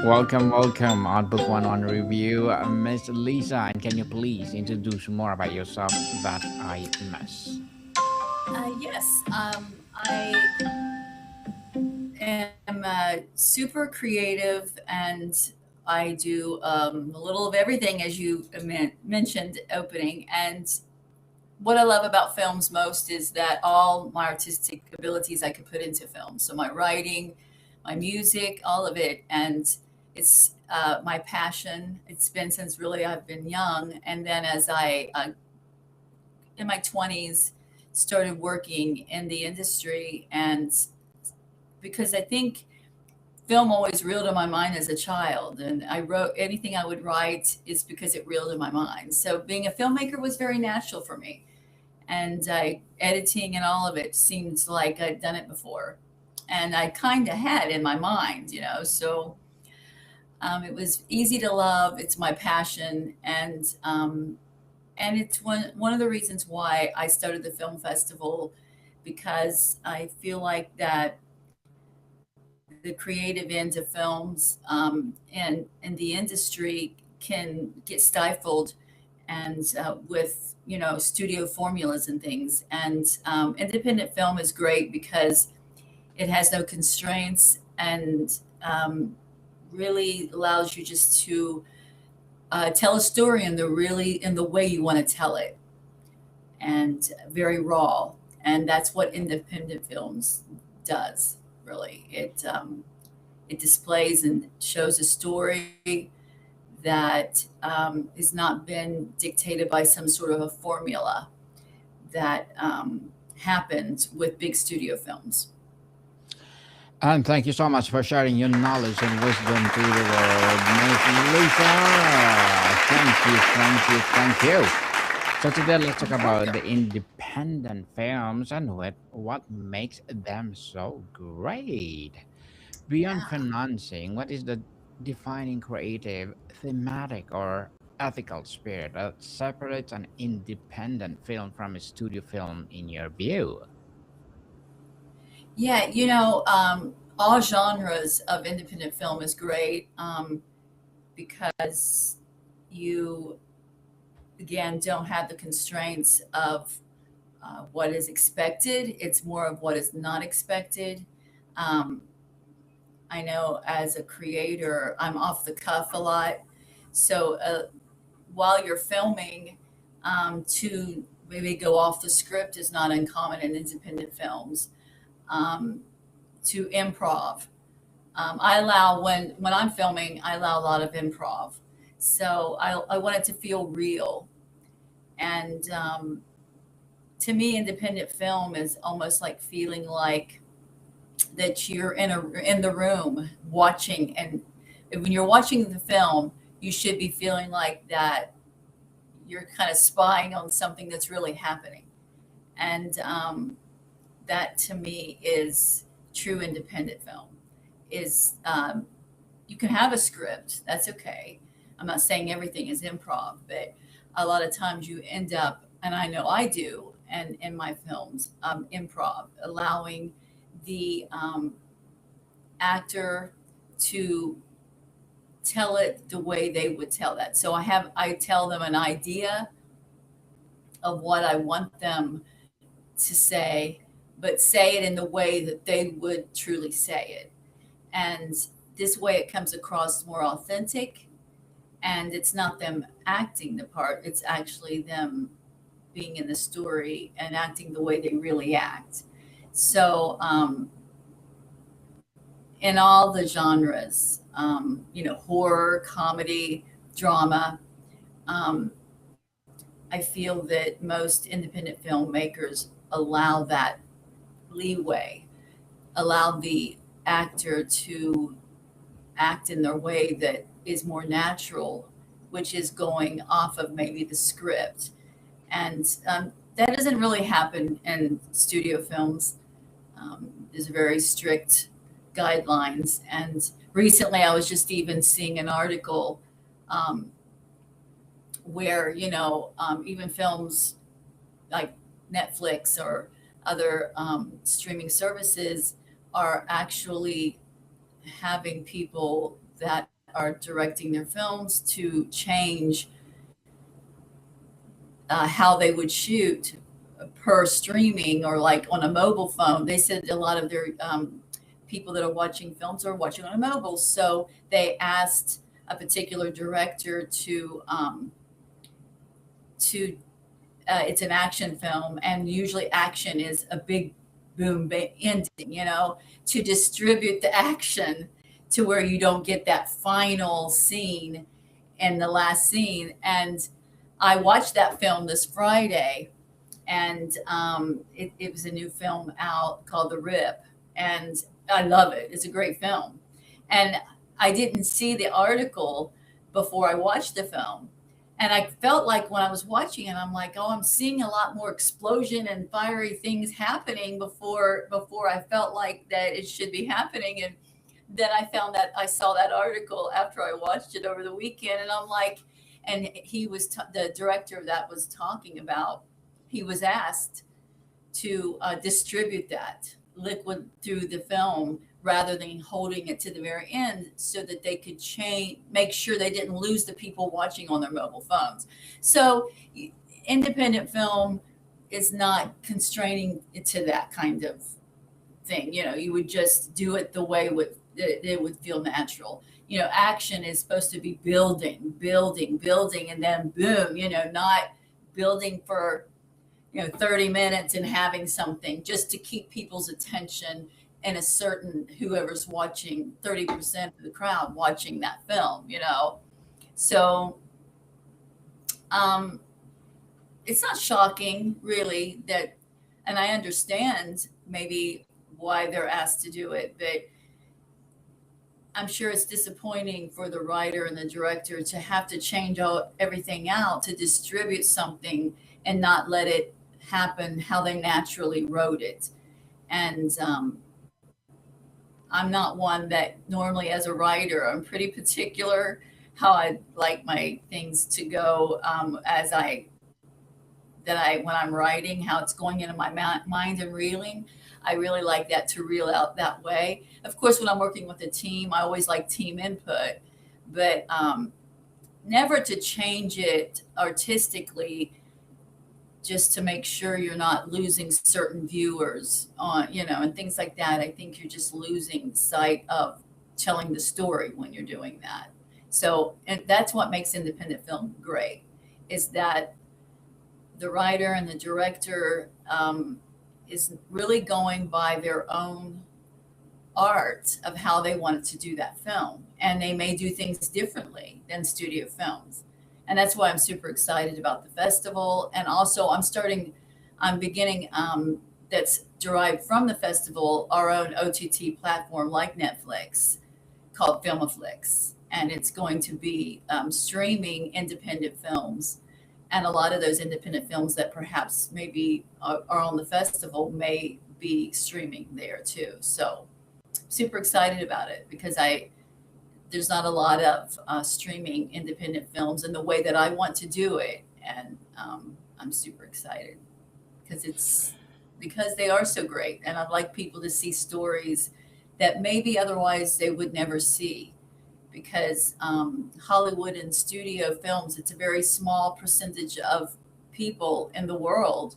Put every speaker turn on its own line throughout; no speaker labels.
Welcome, welcome on Book One on Review, Miss Lisa. And can you please introduce more about yourself that I miss?
Yes, I am super creative and I do a little of everything, as you mentioned opening. And what I love about films most is that all my artistic abilities I could put into film. So my writing, my music, all of it. And it's my passion. It's been since really I've been young. And then as in my 20s, started working in the industry. And because I think film always reeled in my mind as a child, and I wrote anything I would write is because it reeled in my mind. So being a filmmaker was very natural for me, and editing and all of it seemed like I'd done it before, and I kind of had in my mind, So it was easy to love. It's my passion, and it's one of the reasons why I started the film festival, because I feel like that the creative end of films and the industry can get stifled and with studio formulas and things. And independent film is great because it has no constraints and really allows you just to tell a story in the way you want to tell it, and very raw. And that's what independent films does. Really, it displays and shows a story that has not been dictated by some sort of a formula that happens with big studio films.
And thank you so much for sharing your knowledge and wisdom to the world, Miss Lisa. Thank you. So today let's talk
You're
about
welcome.
the independent films and what makes them so great. Beyond
Yeah.
financing, what is the defining creative, thematic, or ethical spirit that separates an independent film from a studio film in your view?
Yeah, all genres of independent film is great, because you, again, don't have the constraints of what is expected. It's more of what is not expected. Um, I know as a creator, I'm off the cuff a lot. So while you're filming, to maybe go off the script is not uncommon in independent films. Um, to improv, I allow when I'm filming, I allow a lot of improv. So I want it to feel real, and to me, independent film is almost like feeling like that you're in the room watching, and when you're watching the film, you should be feeling like that you're kind of spying on something that's really happening. And that to me is true independent film. Is You can have a script, that's okay. I'm not saying everything is improv, but a lot of times you end up, and I know I do, and in my films, improv, allowing the actor to tell it the way they would tell that. So I tell them an idea of what I want them to say, but say it in the way that they would truly say it. And this way it comes across more authentic, and it's not them acting the part, it's actually them being in the story and acting the way they really act. So in all the genres, horror, comedy, drama, um, I feel that most independent filmmakers allow that leeway, allow the actor to act in their way that is more natural, which is going off of maybe the script. And that doesn't really happen in studio films. There's very strict guidelines. And recently, I was just even seeing an article um, where, even films like Netflix or other streaming services are actually having people that are directing their films to change how they would shoot per streaming or like on a mobile phone. They said a lot of their people that are watching films are watching on a mobile. So they asked a particular director to it's an action film, and usually action is a big boom ending, to distribute the action to where you don't get that final scene and the last scene. And I watched that film this Friday, and it was a new film out called The Rip, and I love it. It's a great film, and I didn't see the article before I watched the film, and I felt like when I was watching it, I'm like, oh, I'm seeing a lot more explosion and fiery things happening before I felt like that it should be happening. And then I found that I saw that article after I watched it over the weekend, and I'm like, and the director of that was talking about, he was asked to distribute that liquid through the film rather than holding it to the very end, so that they could make sure they didn't lose the people watching on their mobile phones. So independent film is not constraining it to that kind of thing. You would just do it the way it would feel natural. Action is supposed to be building, building, building, and then boom, not building for 30 minutes and having something just to keep people's attention and a certain whoever's watching 30% of the crowd watching that film. So um it's not shocking really that, and I understand maybe why they're asked to do it, but I'm sure it's disappointing for the writer and the director to have to change everything out to distribute something and not let it happen how they naturally wrote it. And I'm not one that normally, as a writer, I'm pretty particular how I like my things to go, as when I'm writing, how it's going into my mind and reeling. I really like that to reel out that way. Of course, when I'm working with a team, I always like team input, but never to change it artistically just to make sure you're not losing certain viewers and things like that. I think you're just losing sight of telling the story when you're doing that. So, and that's what makes independent film great, is that the writer and the director is really going by their own art of how they wanted to do that film. And they may do things differently than studio films. And that's why I'm super excited about the festival. And also, I'm beginning, that's derived from the festival, our own OTT platform like Netflix called Filmaflix. And it's going to be streaming independent films. And a lot of those independent films that perhaps maybe are on the festival may be streaming there too. So super excited about it, because there's not a lot of streaming independent films in the way that I want to do it. And I'm super excited because they are so great. And I'd like people to see stories that maybe otherwise they would never see, because Hollywood and studio films, it's a very small percentage of people in the world.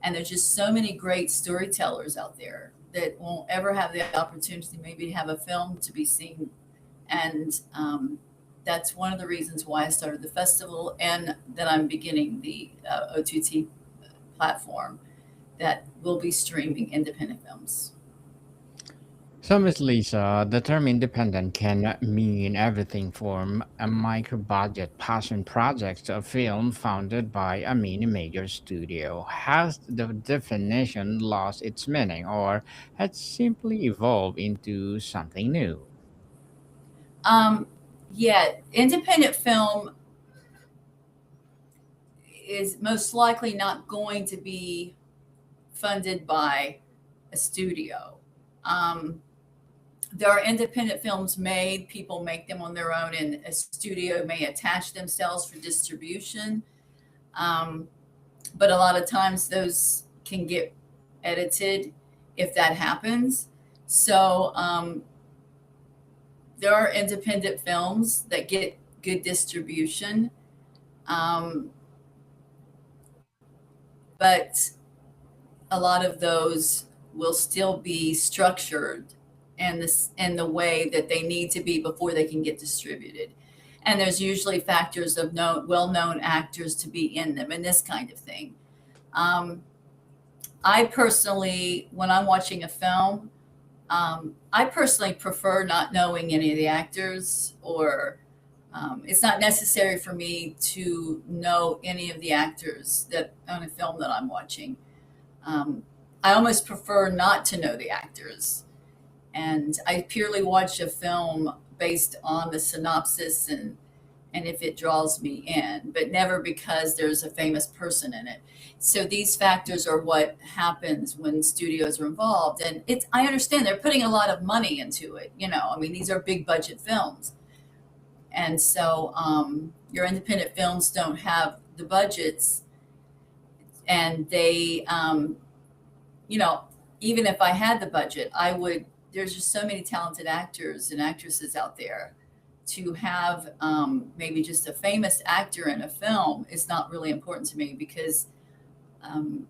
And there's just so many great storytellers out there that won't ever have the opportunity maybe to have a film to be seen. And that's one of the reasons why I started the festival, and that I'm beginning the OTT platform that will be streaming independent films.
So, Miss Lisa, the term independent can mean everything from a micro budget passion project to a film founded by a mini major studio. Has the definition lost its meaning, or has simply evolved into something new?
Um, yeah, independent film is most likely not going to be funded by a studio. Um, there are independent films made, people make them on their own, and a studio may attach themselves for distribution. Um, but a lot of times those can get edited if that happens. So there are independent films that get good distribution, um, but a lot of those will still be structured in the way that they need to be before they can get distributed. And there's usually factors of well-known actors to be in them and this kind of thing. Um, I personally, when I'm watching a film, I personally prefer not knowing any of the actors, or it's not necessary for me to know any of the actors that on a film that I'm watching. Um, I almost prefer not to know the actors, and I purely watch a film based on the synopsis and if it draws me in, but never because there's a famous person in it. So these factors are what happens when studios are involved, and it's I understand they're putting a lot of money into it. You know, I mean these are big budget films, and so your independent films don't have the budgets, and they you know, even if I had the budget, I would. There's just so many talented actors and actresses out there. To have maybe just a famous actor in a film is not really important to me because um,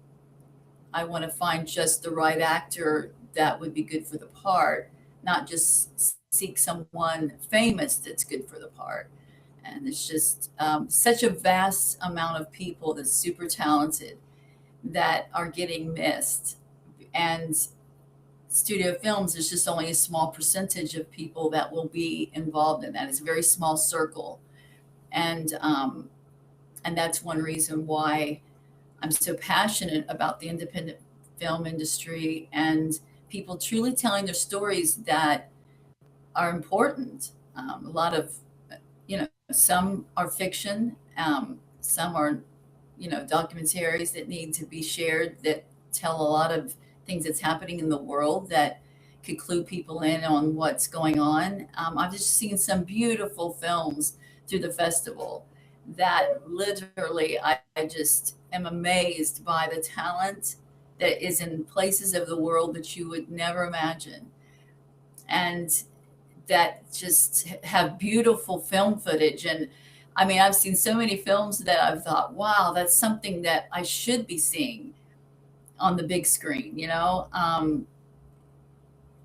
I want to find just the right actor that would be good for the part, not just seek someone famous that's good for the part. And it's just such a vast amount of people that's super talented that are getting missed. And studio films is just only a small percentage of people that will be involved in that. It's a very small circle, and and that's one reason why I'm so passionate about the independent film industry and people truly telling their stories that are important. A lot of, you know, some are fiction, some are, you know, documentaries that need to be shared that tell a lot of things that's happening in the world that could clue people in on what's going on. I've just seen some beautiful films through the festival that literally I just am amazed by the talent that is in places of the world that you would never imagine. And that just have beautiful film footage. And I mean, I've seen so many films that I've thought, wow, that's something that I should be seeing on the big screen, you know?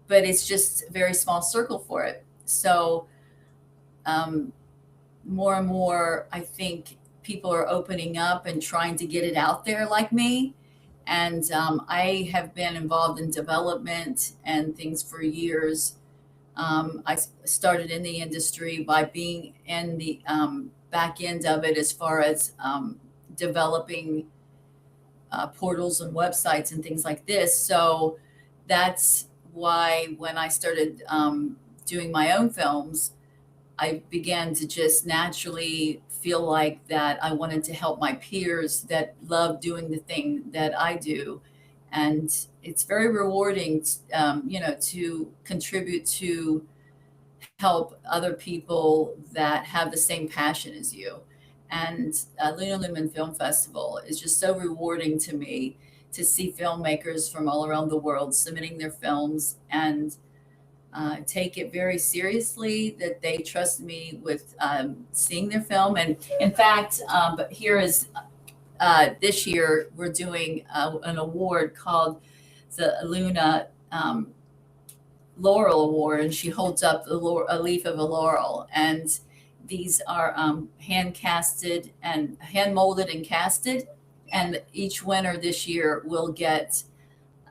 But it's just a very small circle for it. So, um, more and more, I think people are opening up and trying to get it out there like me. And I have been involved in development and things for years. I started in the industry by being in the back end of it as far as developing portals and websites and things like this. So that's why when I started doing my own films, I began to just naturally feel like that I wanted to help my peers that love doing the thing that I do. And it's very rewarding, you know, to contribute to help other people that have the same passion as you. And Luna Lumen Film Festival is just so rewarding to me to see filmmakers from all around the world submitting their films and take it very seriously that they trust me with seeing their film. And in fact, but here is this year we're doing an award called the Luna Laurel Award, and she holds up a leaf of a laurel. And these are hand casted and hand molded and casted. And each winner this year will get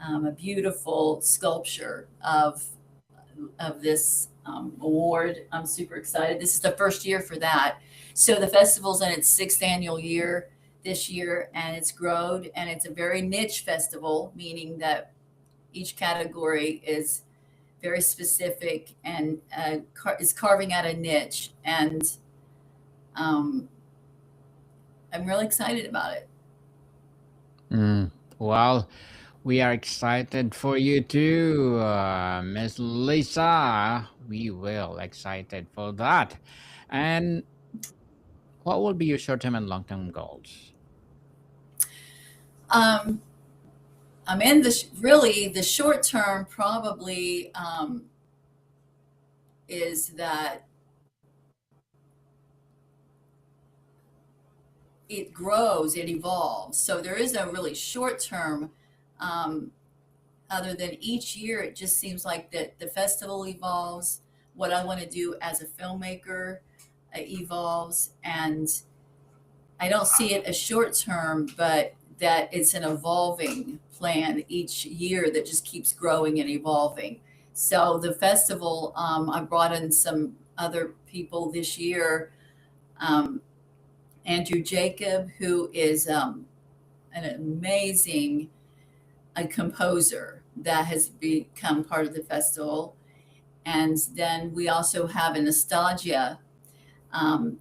a beautiful sculpture of this award. I'm super excited. This is the first year for that. So the festival's in its sixth annual year this year, and it's grown, and it's a very niche festival, meaning that each category is very specific and is carving out a niche. And um, I'm really excited about it.
Mm. Well, we are excited for you too, Miss Lisa. We will excited for that. And what will be your short-term and long-term goals?
Um, I'm in really the short term, probably is that it grows, it evolves. So there is no really short term, um, other than each year, it just seems like that the festival evolves. What I want to do as a filmmaker evolves, and I don't see it as short term, but that it's an evolving plan each year that just keeps growing and evolving. So the festival, I brought in some other people this year. Um, Andrew Jacob, who is an amazing composer that has become part of the festival. And then we also have a nostalgia, um,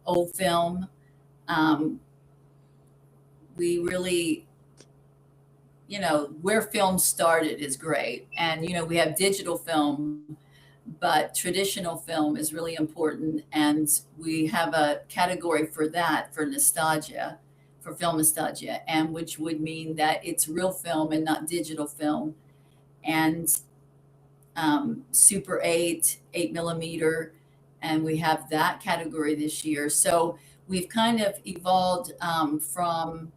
old film. Um, we really, where film started is great. And, we have digital film, but traditional film is really important. And we have a category for that, for nostalgia, for film nostalgia, and which would mean that it's real film and not digital film. And Super 8, 8 millimeter, and we have that category this year. So we've kind of evolved from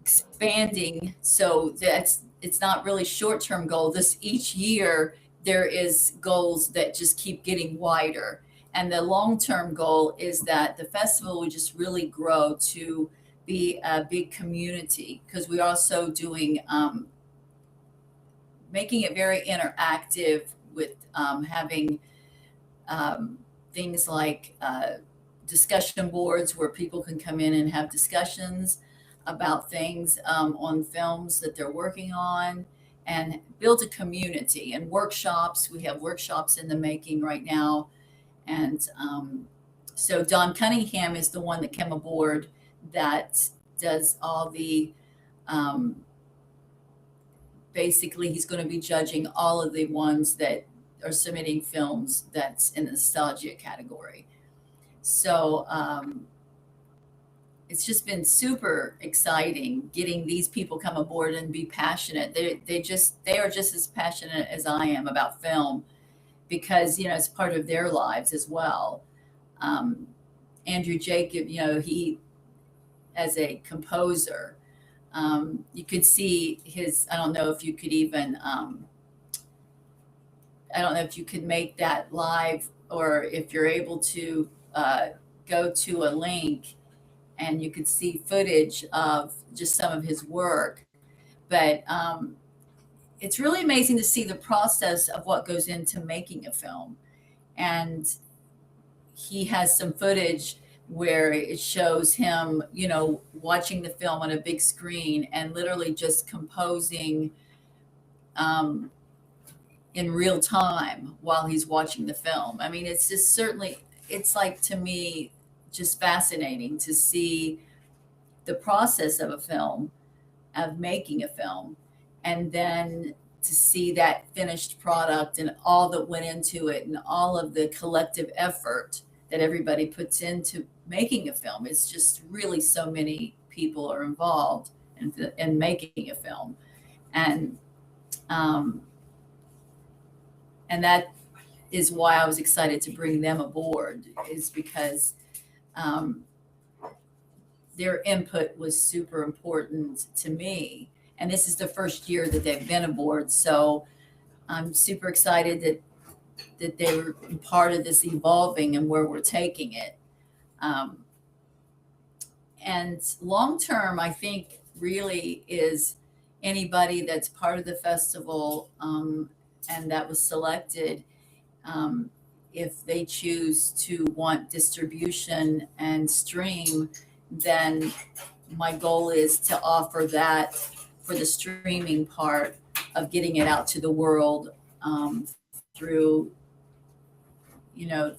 expanding. So that's it's not really short term goal. This each year there is goals that just keep getting wider. And the long term goal is that the festival would just really grow to be a big community because we're also doing making it very interactive with having um, things like discussion boards where people can come in and have discussions about things on films that they're working on and build a community and workshops. We have workshops in the making right now. And so Don Cunningham is the one that came aboard that does all the um, basically he's going to be judging all of the ones that are submitting films that's in the nostalgia category. So it's just been super exciting getting these people come aboard and be passionate. They are just as passionate as I am about film because it's part of their lives as well. Um, Andrew Jacob, he as a composer, you could see his. I don't know if you could even. I don't know if you could make that live or if you're able to go to a link and you could see footage of just some of his work. But it's really amazing to see the process of what goes into making a film. And he has some footage where it shows him, watching the film on a big screen and literally just composing um, in real time while he's watching the film. I mean, it's just certainly, it's like to me, just fascinating to see the process of a film, of making a film, and then to see that finished product and all that went into it and all of the collective effort that everybody puts into making a film. It's just really so many people are involved in making a film. And, um, and that is why I was excited to bring them aboard is because um, their input was super important to me. And this is the first year that they've been aboard. So I'm super excited that they were part of this evolving and where we're taking it. Um, and long term, I think really is anybody that's part of the festival and that was selected. Um, if they choose to want distribution and stream, then my goal is to offer that for the streaming part of getting it out to the world through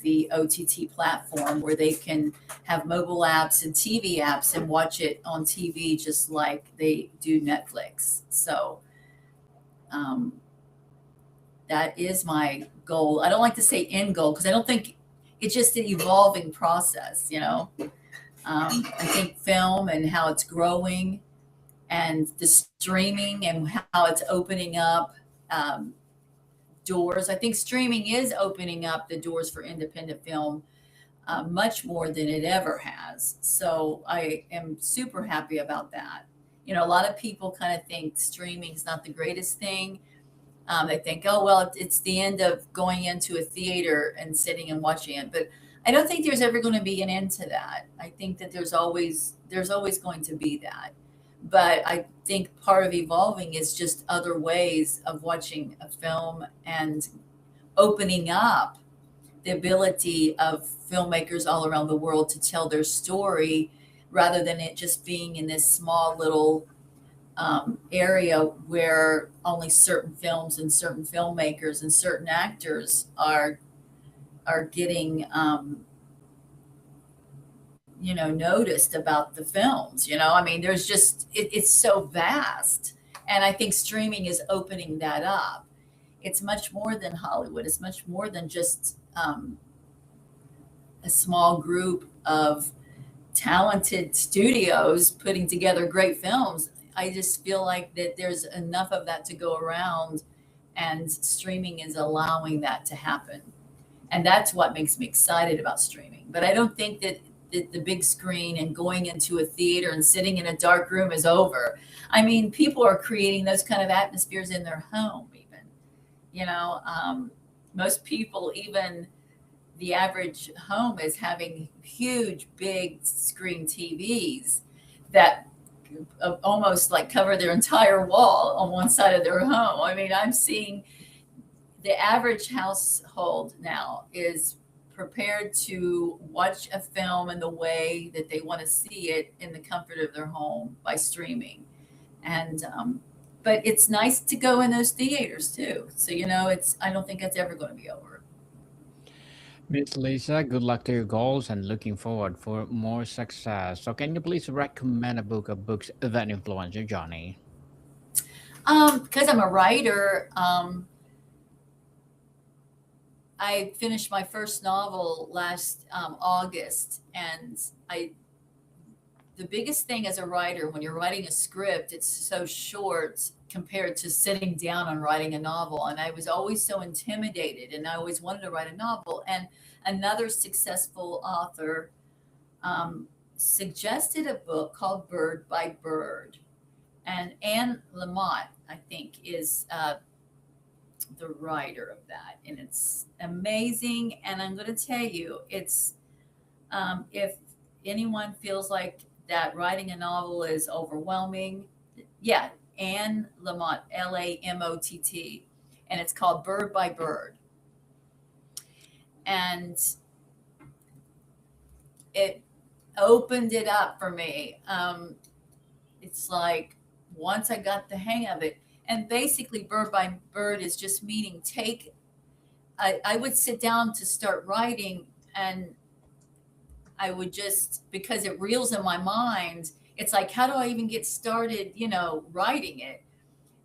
the OTT platform where they can have mobile apps and TV apps and watch it on TV just like they do Netflix. So um, that is my goal. I don't like to say end goal because I don't think it's just an evolving process. I think film and how it's growing and the streaming and how it's opening up. Um, doors. I think streaming is opening up the doors for independent film much more than it ever has. So I am super happy about that. You know, a lot of people kind of think streaming is not the greatest thing. They think, oh, well, it's the end of going into a theater and sitting and watching it. But I don't think there's ever going to be an end to that. I think that there's always going to be that. But I think part of evolving is just other ways of watching a film and opening up the ability of filmmakers all around the world to tell their story rather than it just being in this small little area where only certain films and certain filmmakers and certain actors are getting noticed about the films. I mean, there's just it's so vast, and I think streaming is opening that up. It's much more than Hollywood. It's much more than just a small group of talented studios putting together great films. I just feel like that there's enough of that to go around, and streaming is allowing that to happen. And that's what makes me excited about streaming. But I don't think that the big screen and going into a theater and sitting in a dark room is over. I mean, people are creating those kind of atmospheres in their home, even. Most people, even the average home, is having huge, big screen TVs that almost like cover their entire wall on one side of their home. I mean, I'm seeing the average household now is prepared to watch a film in the way that they want to see it in the comfort of their home by streaming. And but it's nice to go in those theaters too. So it's I don't think it's ever going to be over.
Miss Lisa, good luck to your goals and looking forward for more success. So, can you please recommend a book or books that influence you, Johnny?
Because I'm a writer, I finished my first novel last August, and I the biggest thing as a writer, when you're writing a script, it's so short compared to sitting down and writing a novel. And I was always so intimidated, and I always wanted to write a novel. And another successful author suggested a book called Bird by Bird. And Anne Lamott, I think, is the writer of that. And it's amazing. And I'm going to tell you, if anyone feels like that writing a novel is overwhelming, yeah, Anne Lamott, Lamott, and it's called Bird by Bird. And it opened it up for me. It's like once I got the hang of it, and basically, Bird by Bird is just meaning I would sit down to start writing, and I would just, because it reels in my mind, it's like, how do I even get started, writing it?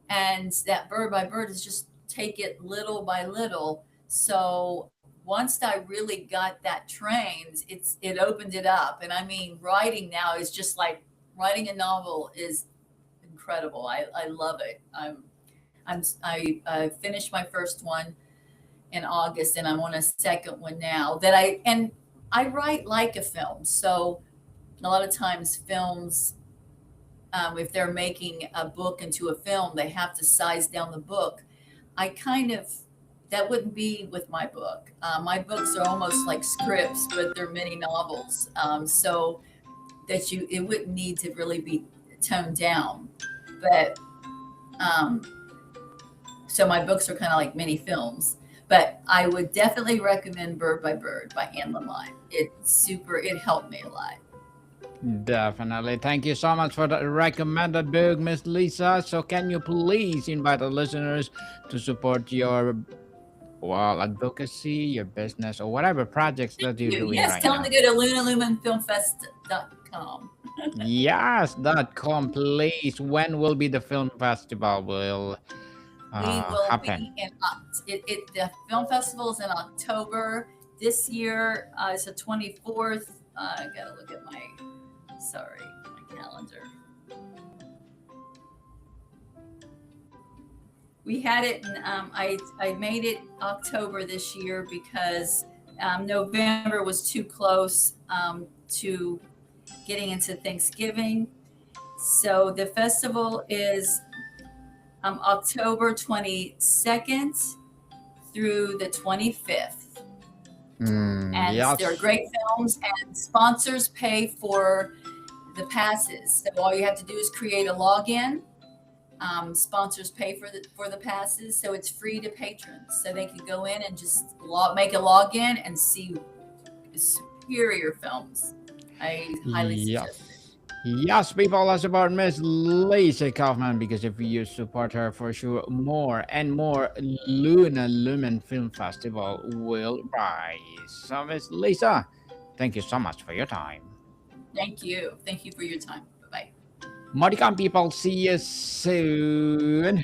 And that Bird by Bird is just take it little by little. So once I really got that trained, it opened it up. And I mean, writing now is just like writing a novel is incredible. I love it. I finished my first one in August, and I'm on a second one now. And I write like a film. So a lot of times films, if they're making a book into a film, they have to size down the book. I kind of that wouldn't be with my book. My books are almost like scripts, but they're mini novels. So that it wouldn't need to really be toned down. But um, so my books are kind of like mini films. But I would definitely recommend Bird by Bird by Anne Lamott. It helped me a lot.
Definitely. Thank you so much for the recommended book, Miss Lisa. So, can you please invite the listeners to support your advocacy, your business, or whatever projects that you're doing
Yes,
right
tell them to
now?
go to lunalumenfilmfest.com.
Yes.com, please. When will be the film festival will
We will
happen?
be the film festival is in October this year. It's the 24th. I gotta look at my calendar. We had it, and I made it October this year because November was too close to getting into Thanksgiving. So the festival is October 22nd through the 25th.
Mm,
And they're
yes.
great films, and sponsors pay for the passes. So all you have to do is create a login. Sponsors pay for the passes, so it's free to patrons. So they can go in and just make a login and see superior films. I highly suggest it.
Yes. Yes, people, let's support Miss Leisa Coffman because if you support her, for sure, more and more Luna Lumen Film Festival will rise. So, Miss Lisa, thank you so much for your time.
Thank you. Thank you for your time. Bye bye.
Modicon people, see you soon.